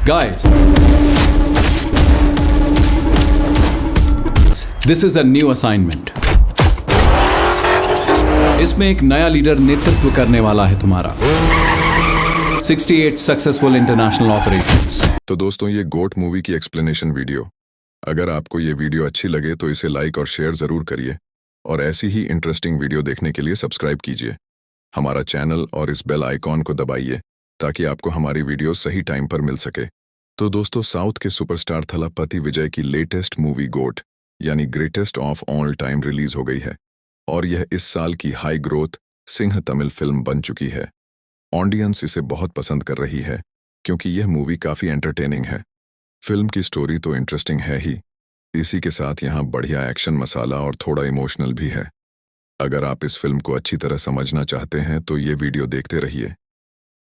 Guys, this is a new assignment. इसमें एक नया लीडर नेतृत्व करने वाला है तुम्हारा। 68 सक्सेसफुल इंटरनेशनल ऑपरेशंस। तो दोस्तों, ये गोट मूवी की एक्सप्लेनेशन वीडियो। अगर आपको ये वीडियो अच्छी लगे तो इसे लाइक और शेयर जरूर करिए और ऐसी ही इंटरेस्टिंग वीडियो देखने के लिए सब्सक्राइब कीजिए हमारा चैनल और इस बेल आइकॉन को दबाइए ताकि आपको हमारी वीडियो सही टाइम पर मिल सके। तो दोस्तों, साउथ के सुपरस्टार थलापति विजय की लेटेस्ट मूवी गोट यानी greatest of all time release हो गई है और यह इस साल की high growth Singh Tamil film बन चुकी है। ऑडियंस इसे बहुत पसंद कर रही है क्योंकि यह मूवी काफ़ी एंटरटेनिंग है। फिल्म की स्टोरी तो इंटरेस्टिंग है ही, इसी के साथ यहाँ बढ़िया एक्शन मसाला और थोड़ा इमोशनल भी है। अगर आप इस फिल्म को अच्छी तरह समझना चाहते हैं तो ये वीडियो देखते रहिए।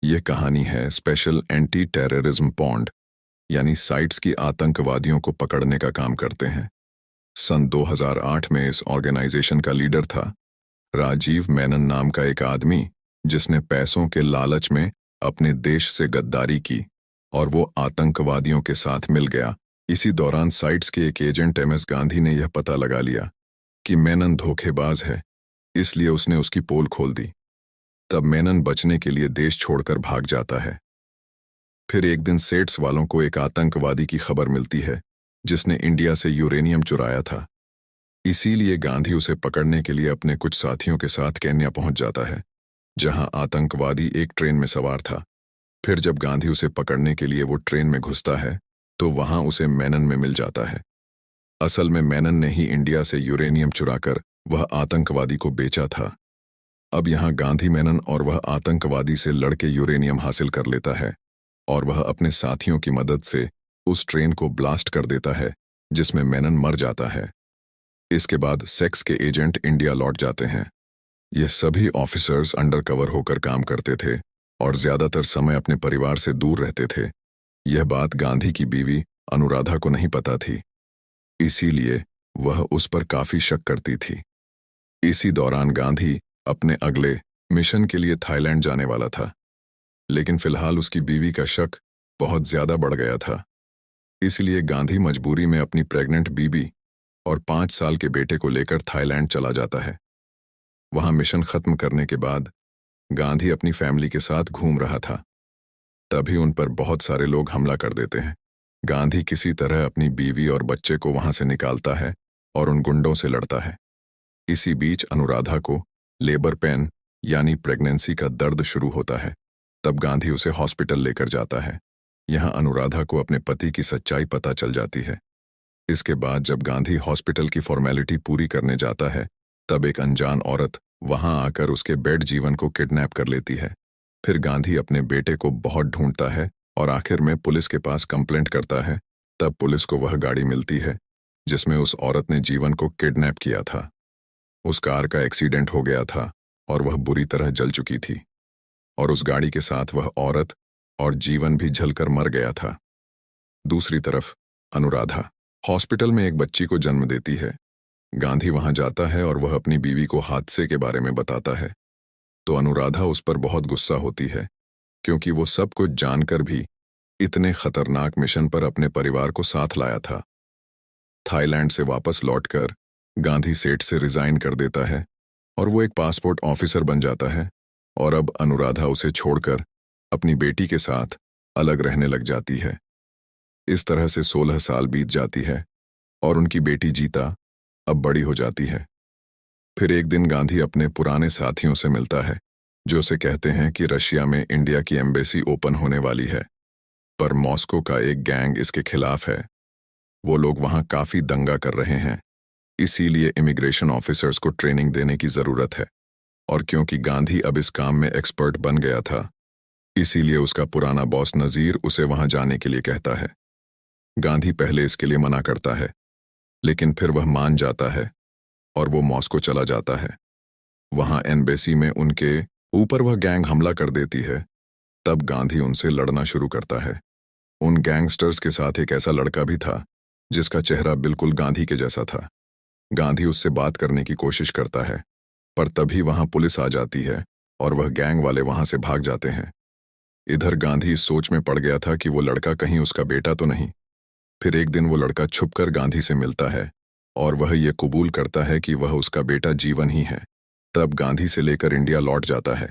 यह कहानी है स्पेशल एंटी टेररिज्म पॉन्ड यानी साइट्स की आतंकवादियों को पकड़ने का काम करते हैं। सन 2008 में इस ऑर्गेनाइजेशन का लीडर था राजीव मेनन नाम का एक आदमी जिसने पैसों के लालच में अपने देश से गद्दारी की और वो आतंकवादियों के साथ मिल गया। इसी दौरान साइट्स के एक एजेंट MS गांधी ने यह पता लगा लिया कि मेनन धोखेबाज है, इसलिए उसने उसकी पोल खोल दी। तब मेनन बचने के लिए देश छोड़कर भाग जाता है। फिर एक दिन सेट्स वालों को एक आतंकवादी की खबर मिलती है जिसने इंडिया से यूरेनियम चुराया था। इसीलिए गांधी उसे पकड़ने के लिए अपने कुछ साथियों के साथ केन्या पहुंच जाता है, जहां आतंकवादी एक ट्रेन में सवार था। फिर जब गांधी उसे पकड़ने के लिए वो ट्रेन में घुसता है तो वहां उसे मेनन में मिल जाता है। असल में मेनन ने ही इंडिया से यूरेनियम चुराकर वह आतंकवादी को बेचा था। अब यहाँ गांधी मेनन और वह आतंकवादी से लड़के यूरेनियम हासिल कर लेता है और वह अपने साथियों की मदद से उस ट्रेन को ब्लास्ट कर देता है जिसमें मेनन मर जाता है। इसके बाद सेक्स के एजेंट इंडिया लौट जाते हैं। ये सभी ऑफिसर्स अंडरकवर होकर काम करते थे और ज्यादातर समय अपने परिवार से दूर रहते थे। यह बात गांधी की बीवी अनुराधा को नहीं पता थी, इसीलिए वह उस पर काफी शक करती थी। इसी दौरान गांधी अपने अगले मिशन के लिए थाईलैंड जाने वाला था, लेकिन फिलहाल उसकी बीवी का शक बहुत ज्यादा बढ़ गया था। इसलिए गांधी मजबूरी में अपनी प्रेग्नेंट बीबी और 5 साल के बेटे को लेकर थाईलैंड चला जाता है। वहां मिशन खत्म करने के बाद गांधी अपनी फैमिली के साथ घूम रहा था, तभी उन पर बहुत सारे लोग हमला कर देते हैं। गांधी किसी तरह अपनी बीवी और बच्चे को वहां से निकालता है और उन गुंडों से लड़ता है। इसी बीच अनुराधा को लेबर पेन यानी प्रेगनेंसी का दर्द शुरू होता है। तब गांधी उसे हॉस्पिटल लेकर जाता है। यहाँ अनुराधा को अपने पति की सच्चाई पता चल जाती है। इसके बाद जब गांधी हॉस्पिटल की फॉर्मेलिटी पूरी करने जाता है तब एक अनजान औरत वहां आकर उसके बेड जीवन को किडनैप कर लेती है। फिर गांधी अपने बेटे को बहुत ढूंढता है और आखिर में पुलिस के पास कंप्लेंट करता है। तब पुलिस को वह गाड़ी मिलती है जिसमें उस औरत ने जीवन को किडनैप किया था। उस कार का एक्सीडेंट हो गया था और वह बुरी तरह जल चुकी थी और उस गाड़ी के साथ वह औरत और जीवन भी जलकर मर गया था। दूसरी तरफ अनुराधा हॉस्पिटल में एक बच्ची को जन्म देती है। गांधी वहां जाता है और वह अपनी बीवी को हादसे के बारे में बताता है तो अनुराधा उस पर बहुत गुस्सा होती है क्योंकि वो सब कुछ जानकर भी इतने खतरनाक मिशन पर अपने परिवार को साथ लाया था। थाईलैंड से वापस लौटकर गांधी सेठ से रिजाइन कर देता है और वो एक पासपोर्ट ऑफिसर बन जाता है और अब अनुराधा उसे छोड़कर अपनी बेटी के साथ अलग रहने लग जाती है। इस तरह से 16 साल बीत जाती है और उनकी बेटी जीता अब बड़ी हो जाती है। फिर एक दिन गांधी अपने पुराने साथियों से मिलता है जो उसे कहते हैं कि रशिया में इंडिया की एम्बेसी ओपन होने वाली है, पर मॉस्को का एक गैंग इसके खिलाफ है। वो लोग वहां काफी दंगा कर रहे हैं, इसीलिए इमिग्रेशन ऑफिसर्स को ट्रेनिंग देने की जरूरत है। और क्योंकि गांधी अब इस काम में एक्सपर्ट बन गया था, इसीलिए उसका पुराना बॉस नजीर उसे वहां जाने के लिए कहता है। गांधी पहले इसके लिए मना करता है, लेकिन फिर वह मान जाता है और वो मॉस्को चला जाता है। वहां एम्बेसी में उनके ऊपर वह गैंग हमला कर देती है। तब गांधी उनसे लड़ना शुरू करता है। उन गैंगस्टर्स के साथ एक ऐसा लड़का भी था जिसका चेहरा बिल्कुल गांधी के जैसा था। गांधी उससे बात करने की कोशिश करता है, पर तभी वहां पुलिस आ जाती है और वह गैंग वाले वहां से भाग जाते हैं। इधर गांधी इस सोच में पड़ गया था कि वो लड़का कहीं उसका बेटा तो नहीं। फिर एक दिन वो लड़का छुपकर गांधी से मिलता है और वह ये कबूल करता है कि वह उसका बेटा जीवन ही है। तब गांधी से लेकर इंडिया लौट जाता है।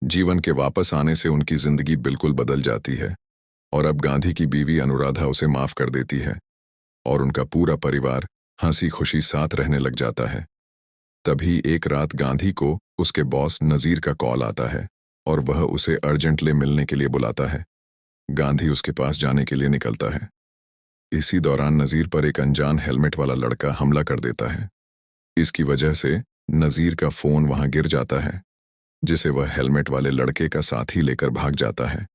जीवन के वापस आने से उनकी जिंदगी बिल्कुल बदल जाती है और अब गांधी की बीवी अनुराधा उसे माफ कर देती है और उनका पूरा परिवार हंसी खुशी साथ रहने लग जाता है। तभी एक रात गांधी को उसके बॉस नजीर का कॉल आता है और वह उसे अर्जेंटली मिलने के लिए बुलाता है। गांधी उसके पास जाने के लिए निकलता है। इसी दौरान नजीर पर एक अनजान हेलमेट वाला लड़का हमला कर देता है। इसकी वजह से नजीर का फोन वहां गिर जाता है, जिसे वह हेलमेट वाले लड़के का साथी लेकर भाग जाता है।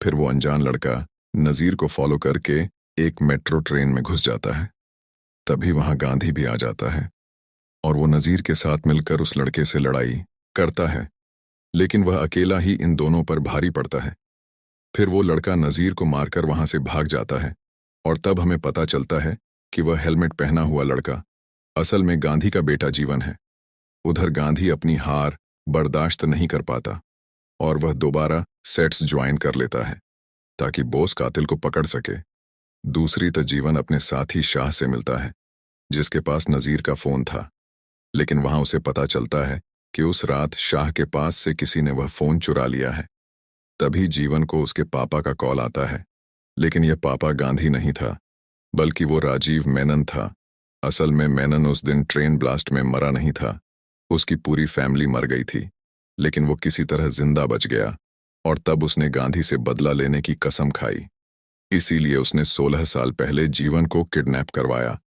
फिर वो अनजान लड़का नजीर को फॉलो करके एक मेट्रो ट्रेन में घुस जाता है। तभी वहां गांधी भी आ जाता है और वो नजीर के साथ मिलकर उस लड़के से लड़ाई करता है, लेकिन वह अकेला ही इन दोनों पर भारी पड़ता है। फिर वो लड़का नजीर को मारकर वहां से भाग जाता है और तब हमें पता चलता है कि वह हेलमेट पहना हुआ लड़का असल में गांधी का बेटा जीवन है। उधर गांधी अपनी हार बर्दाश्त नहीं कर पाता और वह दोबारा सेट्स ज्वाइन कर लेता है ताकि बोस कातिल को पकड़ सके। दूसरी तरफ जीवन अपने साथी शाह से मिलता है, जिसके पास नजीर का फोन था, लेकिन वहां उसे पता चलता है कि उस रात शाह के पास से किसी ने वह फोन चुरा लिया है। तभी जीवन को उसके पापा का कॉल आता है, लेकिन यह पापा गांधी नहीं था, बल्कि वो राजीव मेनन था। असल में मेनन उस दिन ट्रेन ब्लास्ट में मरा नहीं था, उसकी पूरी फैमिली मर गई थी, लेकिन वो किसी तरह जिंदा बच गया और तब उसने गांधी से बदला लेने की कसम खाई। इसीलिए उसने 16 साल पहले जीवन को किडनैप करवाया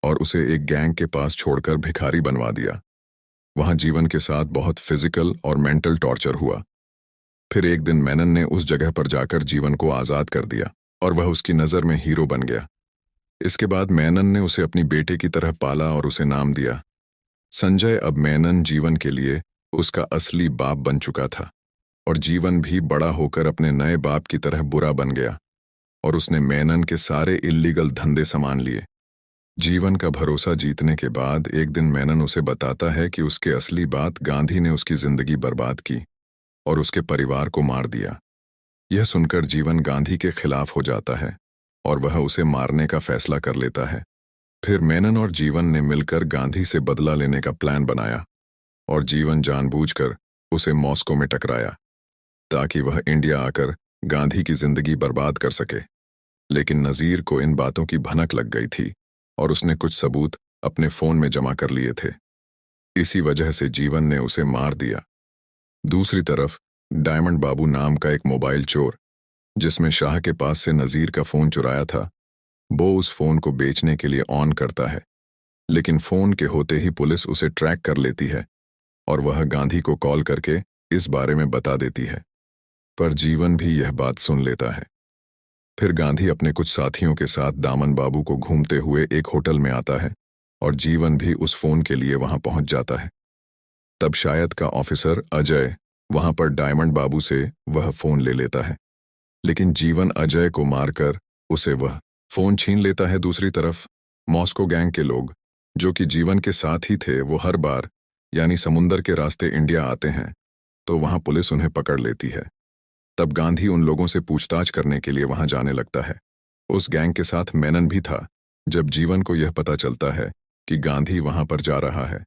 और उसे एक गैंग के पास छोड़कर भिखारी बनवा दिया। वहां जीवन के साथ बहुत फिजिकल और मेंटल टॉर्चर हुआ। फिर एक दिन मेनन ने उस जगह पर जाकर जीवन को आजाद कर दिया और वह उसकी नजर में हीरो बन गया। इसके बाद मेनन ने उसे अपनी बेटे की तरह पाला और उसे नाम दिया संजय। अब मेनन जीवन के लिए उसका असली बाप बन चुका था और जीवन भी बड़ा होकर अपने नए बाप की तरह बुरा बन गया और उसने मेनन के सारे इल्लीगल धंधे संभाल लिए। जीवन का भरोसा जीतने के बाद एक दिन मेनन उसे बताता है कि उसके असली बात गांधी ने उसकी जिंदगी बर्बाद की और उसके परिवार को मार दिया। यह सुनकर जीवन गांधी के खिलाफ हो जाता है और वह उसे मारने का फैसला कर लेता है। फिर मेनन और जीवन ने मिलकर गांधी से बदला लेने का प्लान बनाया और जीवन जानबूझकर उसे मॉस्को में टकराया ताकि वह इंडिया आकर गांधी की जिंदगी बर्बाद कर सके। लेकिन नजीर को इन बातों की भनक लग गई थी और उसने कुछ सबूत अपने फोन में जमा कर लिए थे। इसी वजह से जीवन ने उसे मार दिया। दूसरी तरफ डायमंड बाबू नाम का एक मोबाइल चोर, जिसमें शाह के पास से नजीर का फोन चुराया था, वो उस फोन को बेचने के लिए ऑन करता है, लेकिन फोन के होते ही पुलिस उसे ट्रैक कर लेती है और वह गांधी को कॉल करके इस बारे में बता देती है। पर जीवन भी यह बात सुन लेता है। फिर गांधी अपने कुछ साथियों के साथ दामन बाबू को घूमते हुए एक होटल में आता है और जीवन भी उस फोन के लिए वहां पहुंच जाता है। तब शायद का ऑफिसर अजय वहां पर डायमंड बाबू से वह फोन ले लेता है, लेकिन जीवन अजय को मारकर उसे वह फोन छीन लेता है। दूसरी तरफ मॉस्को गैंग के लोग, जो कि जीवन के साथ ही थे, वो हर बार यानी समुंदर के रास्ते इंडिया आते हैं, तो वहां पुलिस उन्हें पकड़ लेती है। तब गांधी उन लोगों से पूछताछ करने के लिए वहां जाने लगता है। उस गैंग के साथ मेनन भी था। जब जीवन को यह पता चलता है कि गांधी वहां पर जा रहा है,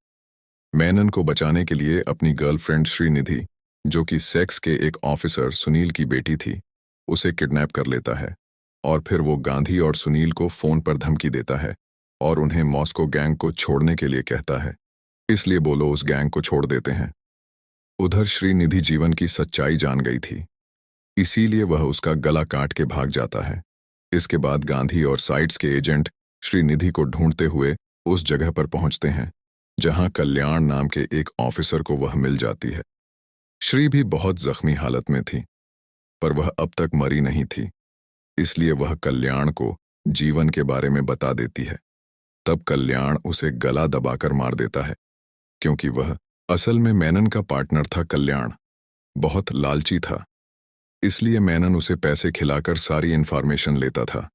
मेनन को बचाने के लिए अपनी गर्लफ्रेंड श्रीनिधि, जो कि सेक्स के एक ऑफिसर सुनील की बेटी थी, उसे किडनैप कर लेता है और फिर वो गांधी और सुनील को फोन पर धमकी देता है और उन्हें मॉस्को गैंग को छोड़ने के लिए कहता है, इसलिए बोलो उस गैंग को छोड़ देते हैं। उधर श्रीनिधि जीवन की सच्चाई जान गई थी, इसीलिए वह उसका गला काट के भाग जाता है। इसके बाद गांधी और साइट्स के एजेंट श्रीनिधि को ढूंढते हुए उस जगह पर पहुंचते हैं जहां कल्याण नाम के एक ऑफिसर को वह मिल जाती है। श्री भी बहुत जख्मी हालत में थी, पर वह अब तक मरी नहीं थी, इसलिए वह कल्याण को जीवन के बारे में बता देती है। तब कल्याण उसे गला दबाकर मार देता है, क्योंकि वह असल में मेनन का पार्टनर था। कल्याण बहुत लालची था, इसलिए मेनन उसे पैसे खिलाकर सारी इन्फॉर्मेशन लेता था।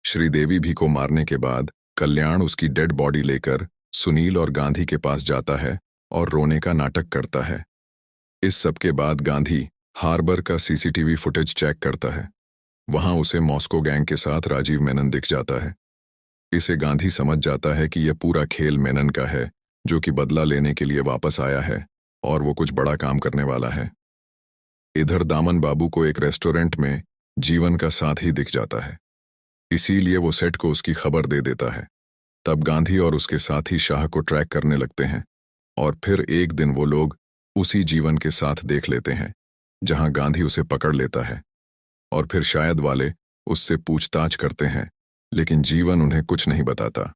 श्रीदेवी भी को मारने के बाद कल्याण उसकी डेड बॉडी लेकर सुनील और गांधी के पास जाता है और रोने का नाटक करता है। इस सब के बाद गांधी हार्बर का सीसीटीवी फुटेज चेक करता है। वहां उसे मॉस्को गैंग के साथ राजीव मेनन दिख जाता है। इसे गांधी समझ जाता है कि यह पूरा खेल मेनन का है, जो कि बदला लेने के लिए वापस आया है और वो कुछ बड़ा काम करने वाला है। इधर दामन बाबू को एक रेस्टोरेंट में जीवन का साथी दिख जाता है, इसीलिए वो सेट को उसकी खबर दे देता है। तब गांधी और उसके साथी शाह को ट्रैक करने लगते हैं और फिर एक दिन वो लोग उसी जीवन के साथ देख लेते हैं जहां गांधी उसे पकड़ लेता है और फिर शायद वाले उससे पूछताछ करते हैं, लेकिन जीवन उन्हें कुछ नहीं बताता।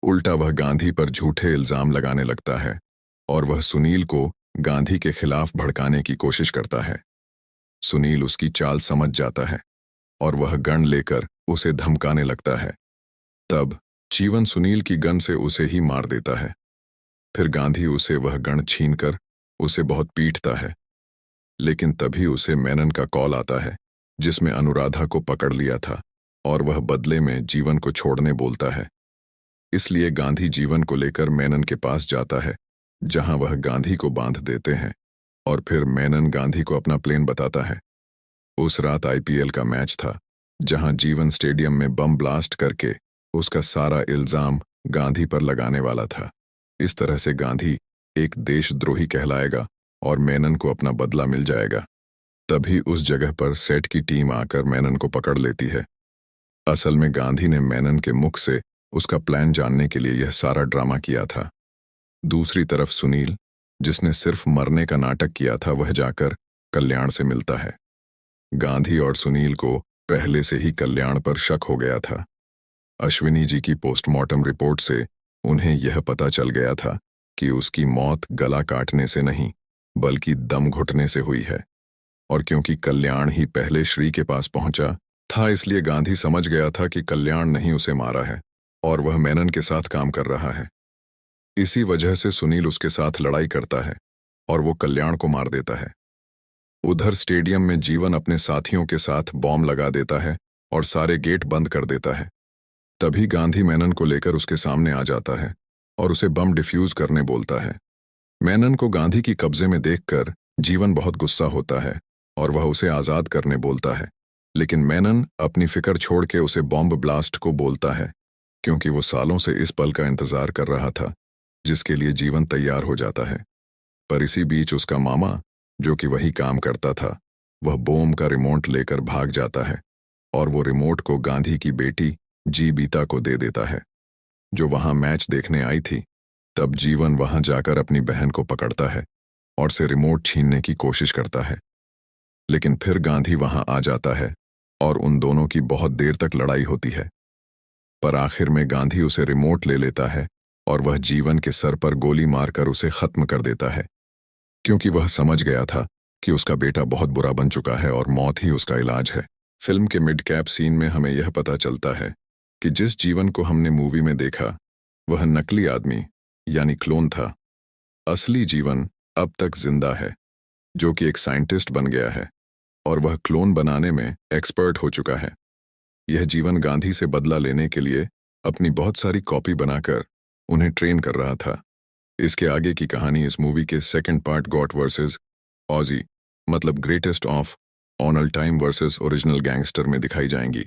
उल्टा वह गांधी पर झूठे इल्जाम लगाने लगता है और वह सुनील को गांधी के खिलाफ भड़काने की कोशिश करता है। सुनील उसकी चाल समझ जाता है और वह गन लेकर उसे धमकाने लगता है। तब जीवन सुनील की गन से उसे ही मार देता है। फिर गांधी उसे वह गन छीनकर उसे बहुत पीटता है, लेकिन तभी उसे मेनन का कॉल आता है जिसमें अनुराधा को पकड़ लिया था और वह बदले में जीवन को छोड़ने बोलता है। इसलिए गांधी जीवन को लेकर मेनन के पास जाता है, जहां वह गांधी को बांध देते हैं और फिर मेनन गांधी को अपना प्लान बताता है। उस रात आईपीएल का मैच था, जहां जीवन स्टेडियम में बम ब्लास्ट करके उसका सारा इल्जाम गांधी पर लगाने वाला था। इस तरह से गांधी एक देशद्रोही कहलाएगा और मेनन को अपना बदला मिल जाएगा। तभी उस जगह पर सेट की टीम आकर मेनन को पकड़ लेती है। असल में गांधी ने मेनन के मुख से उसका प्लान जानने के लिए यह सारा ड्रामा किया था। दूसरी तरफ सुनील, जिसने सिर्फ मरने का नाटक किया था, वह जाकर कल्याण से मिलता है। गांधी और सुनील को पहले से ही कल्याण पर शक हो गया था। अश्विनी जी की पोस्टमार्टम रिपोर्ट से उन्हें यह पता चल गया था कि उसकी मौत गला काटने से नहीं बल्कि दम घुटने से हुई है, और क्योंकि कल्याण ही पहले श्री के पास पहुंचा था, इसलिए गांधी समझ गया था कि कल्याण नहीं उसे मारा है और वह मेनन के साथ काम कर रहा है। इसी वजह से सुनील उसके साथ लड़ाई करता है और वो कल्याण को मार देता है। उधर स्टेडियम में जीवन अपने साथियों के साथ बॉम्ब लगा देता है और सारे गेट बंद कर देता है। तभी गांधी मेनन को लेकर उसके सामने आ जाता है और उसे बम डिफ्यूज करने बोलता है। मेनन को गांधी की कब्जे में देखकर जीवन बहुत गुस्सा होता है और वह उसे आज़ाद करने बोलता है, लेकिन मेनन अपनी फिक्र छोड़ के उसे बॉम्ब ब्लास्ट को बोलता है, क्योंकि वो सालों से इस पल का इंतजार कर रहा था जिसके लिए जीवन तैयार हो जाता है। पर इसी बीच उसका मामा, जो कि वही काम करता था, वह बॉम्ब का रिमोट लेकर भाग जाता है और वो रिमोट को गांधी की बेटी जीविता को दे देता है, जो वहां मैच देखने आई थी। तब जीवन वहां जाकर अपनी बहन को पकड़ता है और से रिमोट छीनने की कोशिश करता है, लेकिन फिर गांधी वहां आ जाता है और उन दोनों की बहुत देर तक लड़ाई होती है। पर आखिर में गांधी उसे रिमोट ले लेता है और वह जीवन के सर पर गोली मारकर उसे खत्म कर देता है, क्योंकि वह समझ गया था कि उसका बेटा बहुत बुरा बन चुका है और मौत ही उसका इलाज है। फिल्म के मिड कैप सीन में हमें यह पता चलता है कि जिस जीवन को हमने मूवी में देखा वह नकली आदमी यानी क्लोन था। असली जीवन अब तक जिंदा है, जो कि एक साइंटिस्ट बन गया है और वह क्लोन बनाने में एक्सपर्ट हो चुका है। यह जीवन गांधी से बदला लेने के लिए अपनी बहुत सारी कॉपी बनाकर उन्हें ट्रेन कर रहा था। इसके आगे की कहानी इस मूवी के second part GOAT versus OG, मतलब greatest of on all time versus original gangster में दिखाई जाएंगी।